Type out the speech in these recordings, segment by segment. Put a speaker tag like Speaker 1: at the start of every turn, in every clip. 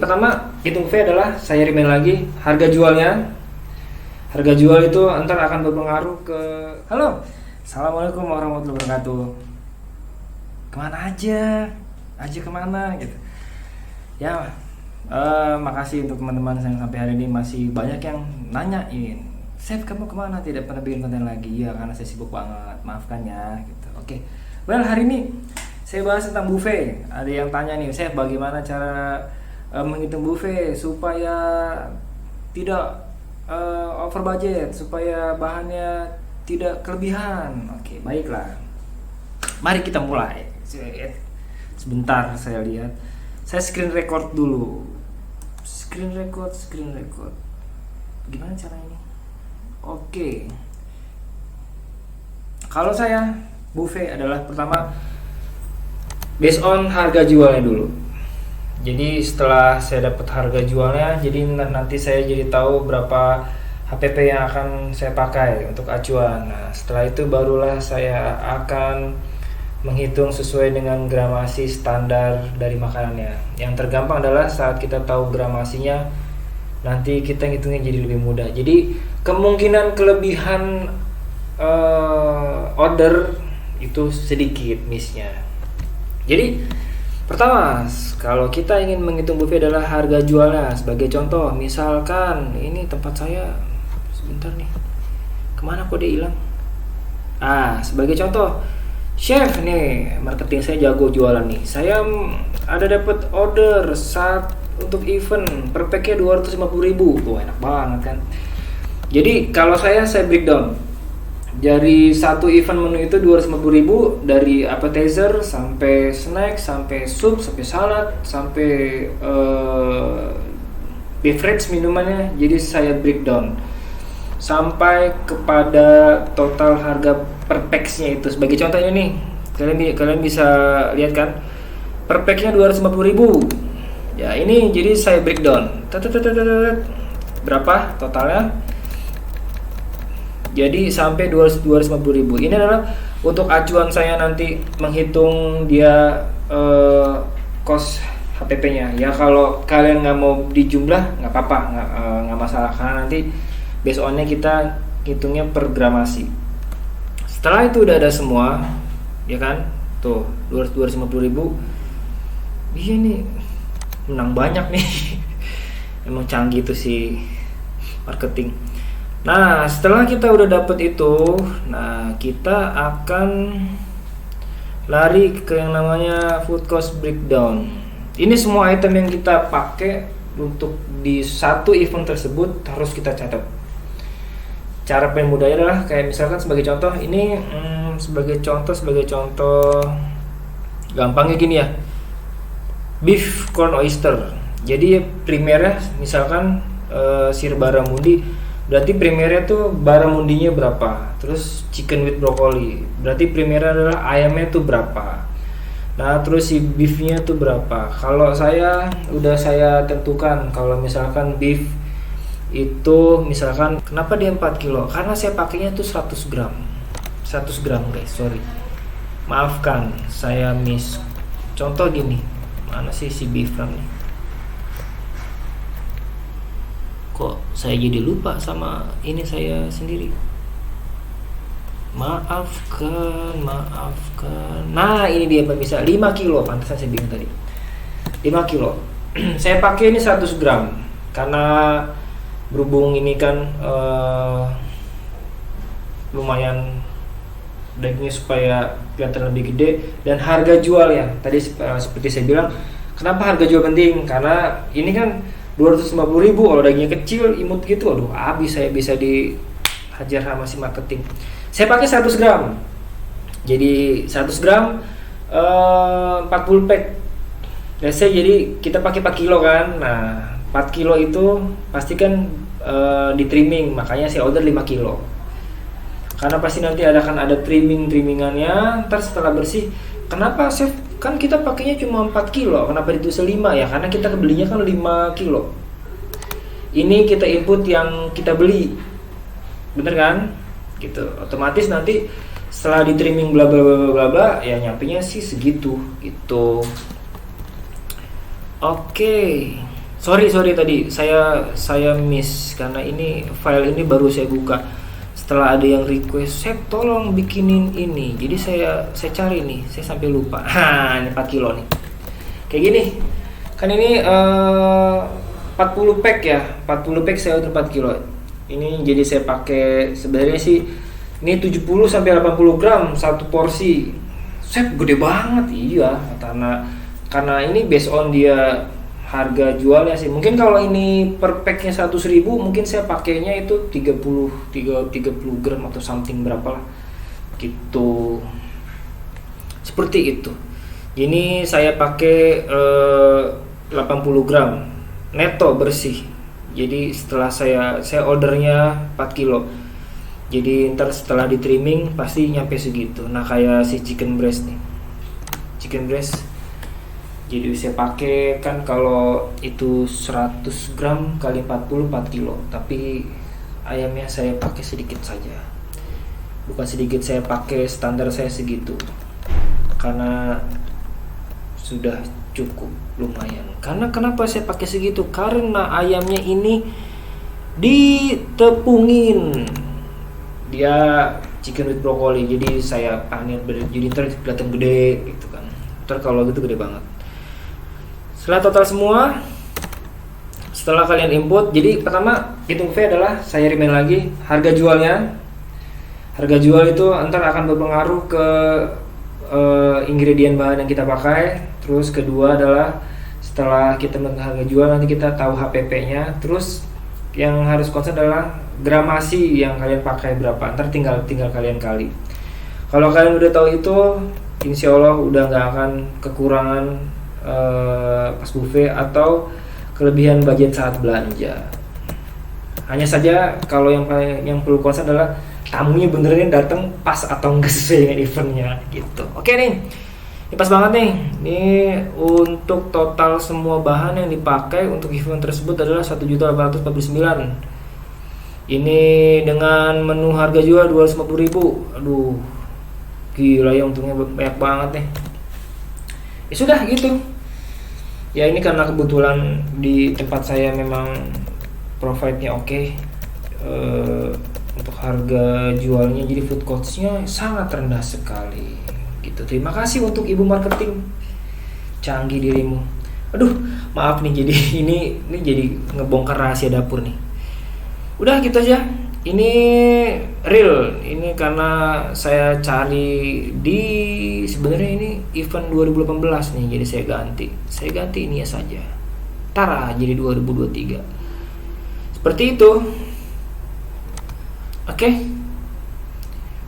Speaker 1: pertama hitung buffet adalah saya remind lagi harga jualnya. Harga jual itu ntar akan berpengaruh ke. Halo, assalamualaikum warahmatullahi wabarakatuh. Kemana aja kemana gitu. Ya, makasih untuk teman-teman yang sampai hari ini masih banyak yang nanyain. Chef, kamu kemana? Tidak pernah bikin konten lagi. Ya karena saya sibuk banget, maafkan ya gitu. Oke. Well, hari ini saya bahas tentang buffet. Ada yang tanya nih, Chef, bagaimana cara menghitung buffet supaya tidak over budget, supaya bahannya tidak kelebihan. Oke, baiklah. Mari kita mulai. Sebentar saya lihat. Saya screen record dulu. Screen record. Gimana cara ini? Oke. Kalau saya buffet adalah pertama based on harga jualnya dulu. Jadi setelah saya dapat harga jualnya, jadi nanti saya jadi tahu berapa HPP yang akan saya pakai untuk acuan. Nah, setelah itu barulah saya akan menghitung sesuai dengan gramasi standar dari makanannya. Yang tergampang adalah saat kita tahu gramasinya, nanti kita ngitungnya jadi lebih mudah. Jadi kemungkinan kelebihan order itu sedikit missnya. Jadi pertama, kalau kita ingin menghitung buffet adalah harga jualnya. Sebagai contoh, misalkan ini tempat saya, sebentar nih, kemana kok dia hilang? Sebagai contoh, Chef nih, marketing saya jago jualan nih. Saya ada dapat order untuk event per packnya 250.000. Tuh enak banget kan. Jadi kalau saya breakdown dari satu event menu itu 250.000, dari appetizer sampai snack, sampai sup, sampai salad, sampai beverage minumannya. Jadi saya breakdown sampai kepada total harga per packsnya itu. Sebagai contohnya nih, kalian bisa lihat kan, per packnya 250.000. Ya ini jadi saya breakdown. Berapa totalnya? Jadi sampai 250.000. Ini adalah untuk acuan saya nanti menghitung dia cost HPP-nya. Ya kalau kalian nggak mau dijumlah nggak apa-apa, nggak masalah, karena nanti based on-nya kita hitungnya per gramasi. Setelah itu udah ada semua, ya kan? Tuh 250.000. Iya nih, menang banyak nih. Emang canggih tuh si marketing. Nah, setelah kita udah dapet itu, nah kita akan lari ke yang namanya food cost breakdown. Ini semua item yang kita pakai untuk di satu event tersebut harus kita catat. Cara paling mudahnya adalah kayak misalkan sebagai contoh ini, sebagai contoh gampangnya gini ya, beef corn oyster. Jadi primernya misalkan sir barramundi, berarti primernya tuh barramundinya berapa, terus chicken with broccoli, berarti primernya adalah ayamnya tuh berapa, nah terus si beefnya tuh berapa. Kalau saya tentukan, kalau misalkan beef itu misalkan, kenapa dia 4 kilo, karena saya pakainya tuh 100 gram guys, sorry, maafkan saya miss. Contoh gini, mana sih si beef ram nih, kok saya jadi lupa sama ini saya sendiri, maafkan. Nah ini dia pemirsa, 5 kilo, pantesan saya bingung tadi, 5 kilo. Saya pakai ini 100 gram karena berhubung ini kan lumayan dagingnya supaya kelihatan lebih gede, dan harga jual ya tadi seperti saya bilang, kenapa harga jual penting, karena ini kan 250.000, kalau dagingnya kecil imut gitu, aduh habis saya bisa dihajar sama si marketing. Saya pakai 100 gram, jadi 100 gram 40 pack. Jadi kita pakai 4 kilo kan. Nah 4 kilo itu pasti kan di trimming, makanya saya order 5 kilo, karena pasti nanti ada trimingannya. Ntar setelah bersih, kenapa chef, kan kita pakainya cuma 4 kilo, kenapa ditulis 5 ya, karena kita belinya kan 5 kilo. Ini kita input yang kita beli, bener kan, gitu. Otomatis nanti setelah di trimming bla bla bla bla ya nyampinya sih segitu gitu. Oke, Sorry tadi saya miss karena ini file ini baru saya buka. Setelah ada yang request, "Sep, tolong bikinin ini." Jadi saya cari nih, saya sampai lupa. Ini 4 kilo nih. Kayak gini. Kan ini 40 pack ya. 40 pack saya udah 4 kilo. Ini jadi saya pakai sebenarnya sih ini 70 sampai 80 gram satu porsi. Sep, gede banget. Iya, karena ini based on dia harga jualnya sih. Mungkin kalau ini per packnya 100.000, mungkin saya pakainya itu 30 gram atau something berapa lah gitu, seperti itu. Ini saya pakai 80 gram neto bersih. Jadi setelah saya ordernya 4 kilo, jadi ntar setelah di trimming pasti nyampe segitu. Nah kayak si chicken breast nih, chicken breast jadi saya pakai kan kalau itu 100 gram kali 40 4 kilo, tapi ayamnya saya pakai sedikit saja. Bukan sedikit, saya pakai standar saya segitu. Karena sudah cukup lumayan. Karena kenapa saya pakai segitu? Karena ayamnya ini ditepungin. Dia chicken with broccoli. Jadi saya panen jadi ntar kelihatan gede gitu kan. Ntar kalau gitu gede banget. Setelah total semua, setelah kalian input, jadi pertama hitung fee adalah saya remind lagi harga jualnya. Harga jual itu ntar akan berpengaruh ke ingredient bahan yang kita pakai. Terus kedua adalah setelah kita menentukan harga jual, nanti kita tahu HPP-nya. Terus yang harus concern adalah gramasi yang kalian pakai berapa. Ntar tinggal kalian kali. Kalau kalian udah tahu itu, insya Allah udah nggak akan kekurangan pas buffet atau kelebihan budget saat belanja. Hanya saja kalau yang perlu concern adalah tamunya beneran datang pas atau enggak sesuai dengan eventnya gitu. Oke nih, ini pas banget nih. Ini untuk total semua bahan yang dipakai untuk event tersebut adalah 1.849. Ini dengan menu harga jual 250.000. Aduh, gila ya, untungnya banyak banget nih. Ya sudah gitu. Ya ini karena kebetulan di tempat saya memang provide-nya oke. Untuk harga jualnya, jadi food cost-nya sangat rendah sekali gitu. Terima kasih untuk ibu marketing, canggih dirimu. Aduh, maaf nih, jadi ini jadi ngebongkar rahasia dapur nih. Udah gitu aja. Ini real, ini karena saya cari di sebenarnya ini event 2018 nih, jadi saya ganti ini ya saja. Tara jadi 2023. Seperti itu. Oke.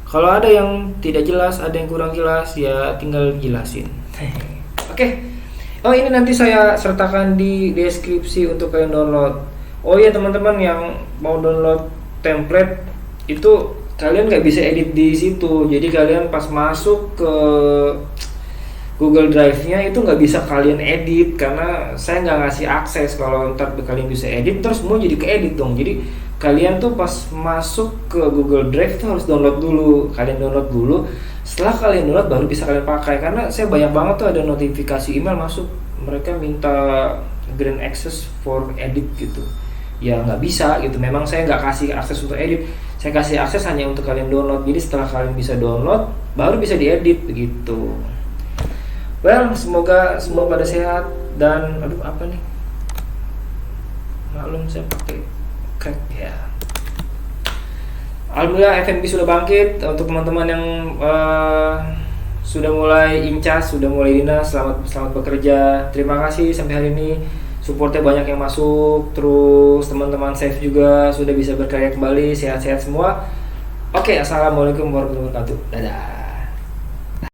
Speaker 1: Kalau ada yang tidak jelas, ada yang kurang jelas, ya tinggal jelasin. Oke. Oh, ini nanti saya sertakan di deskripsi untuk kalian download. Oh iya teman-teman yang mau download template itu kalian nggak bisa edit di situ. Jadi kalian pas masuk ke Google Drive-nya itu nggak bisa kalian edit karena saya nggak ngasih akses. Kalau ntar kalian bisa edit terus mau jadi keedit dong. Jadi kalian tuh pas masuk ke Google Drive tuh harus download dulu. Kalian download dulu. Setelah kalian download baru bisa kalian pakai. Karena saya banyak banget tuh ada notifikasi email masuk, mereka minta grant access for edit gitu. Ya nggak bisa gitu. Memang saya nggak kasih akses untuk edit. Saya kasih akses hanya untuk kalian download. Jadi setelah kalian bisa download, baru bisa diedit begitu. Well, semoga semua pada sehat dan aduh apa nih? Maklum saya pakai crack ya. Alhamdulillah F&B sudah bangkit. Untuk teman-teman yang sudah mulai incas, sudah mulai dinas, selamat bekerja. Terima kasih sampai hari ini. Supportnya banyak yang masuk, terus teman-teman chef juga sudah bisa berkarya kembali, sehat-sehat semua. Oke, assalamualaikum warahmatullahi wabarakatuh. Dadah.